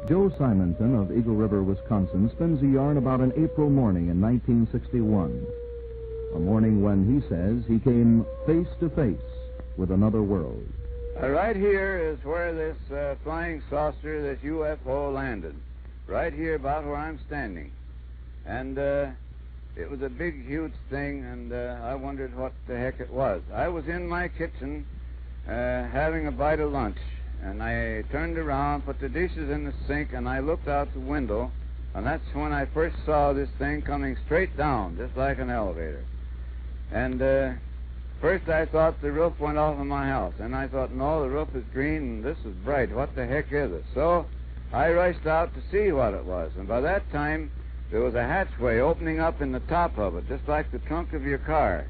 Joe Simonton of Eagle River, Wisconsin, spins a yarn about an April morning in 1961. A morning when, he says, he came face to face with another world. Right here is where this flying saucer, this UFO, landed. Right here about where I'm standing. And it was a big, huge thing, and I wondered what the heck it was. I was in my kitchen having a bite of lunch, and I turned around, put the dishes in the sink, and I looked out the window, and that's when I first saw this thing coming straight down, just like an elevator. And first I thought the roof went off of my house, and I thought, no, the roof is green, and this is bright. What the heck is it? So I rushed out to see what it was, and by that time there was a hatchway opening up in the top of it, just like the trunk of your car.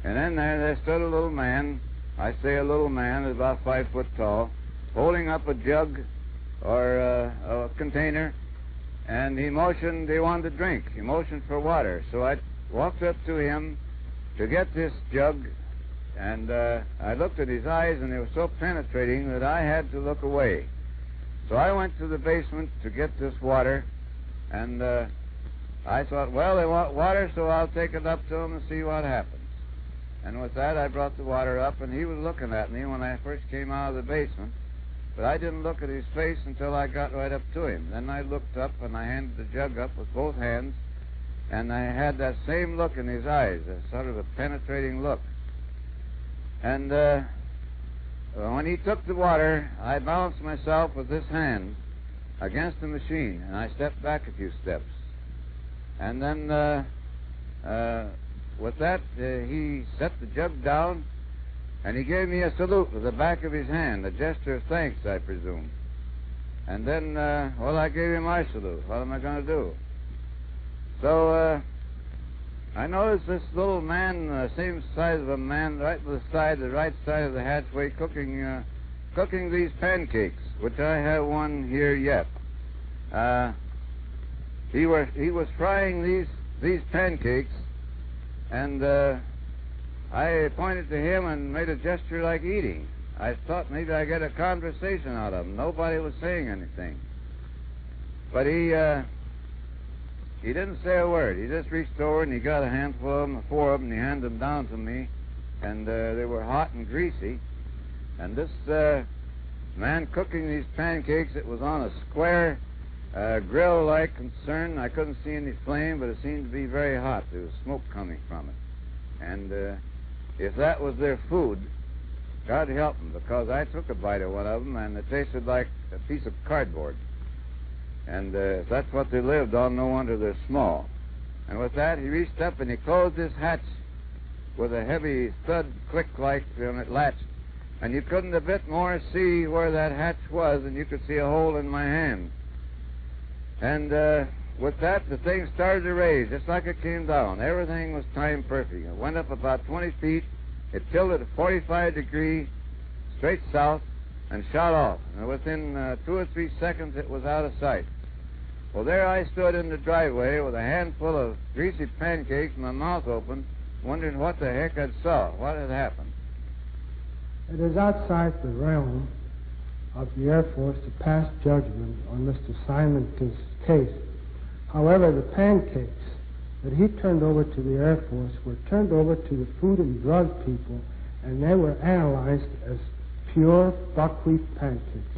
And in there stood a little man. I say a little man, about 5 foot tall, holding up a jug or a container, and he motioned he wanted to drink. He motioned for water. So I walked up to him to get this jug, and I looked at his eyes, and they were so penetrating that I had to look away. So I went to the basement to get this water, and I thought, well, they want water, so I'll take it up to them and see what happens. And with that, I brought the water up, and he was looking at me when I first came out of the basement. But I didn't look at his face until I got right up to him. Then I looked up, and I handed the jug up with both hands, and I had that same look in his eyes, a sort of a penetrating look. And when he took the water, I balanced myself with this hand against the machine, and I stepped back a few steps. And then with that, he set the jug down, and he gave me a salute with the back of his hand, a gesture of thanks, I presume. And then, well, I gave him my salute. What am I going to do? So I noticed this little man, same size of a man, right to the right side of the hatchway, cooking these pancakes, which I have one here yet. He was frying these pancakes, and I pointed to him and made a gesture like eating. I thought maybe I'd get a conversation out of him. Nobody was saying anything. But he didn't say a word. He just reached over and he got a handful of them, 4 of them, and he handed them down to me. And they were hot and greasy. And this man cooking these pancakes, it was on a square grill-like concern. I couldn't see any flame, but it seemed to be very hot. There was smoke coming from it. And if that was their food, God help them, because I took a bite of one of them, and it tasted like a piece of cardboard. And if that's what they lived on, no wonder they're small. And with that, he reached up and he closed his hatch with a heavy thud click like when it latched. And you couldn't a bit more see where that hatch was than you could see a hole in my hand. And with that, the thing started to raise just like it came down. Everything was timed perfect. It went up about 20 feet. It tilted at 45 degrees straight south and shot off. And within 2 or 3 seconds, it was out of sight. Well, there I stood in the driveway with a handful of greasy pancakes and my mouth open, wondering what the heck I'd saw, what had happened. It is outside the realm of the Air Force to pass judgment on Mr. Simonton's case. However, the pancakes that he turned over to the Air Force were turned over to the Food and Drug people, and they were analyzed as pure buckwheat pancakes.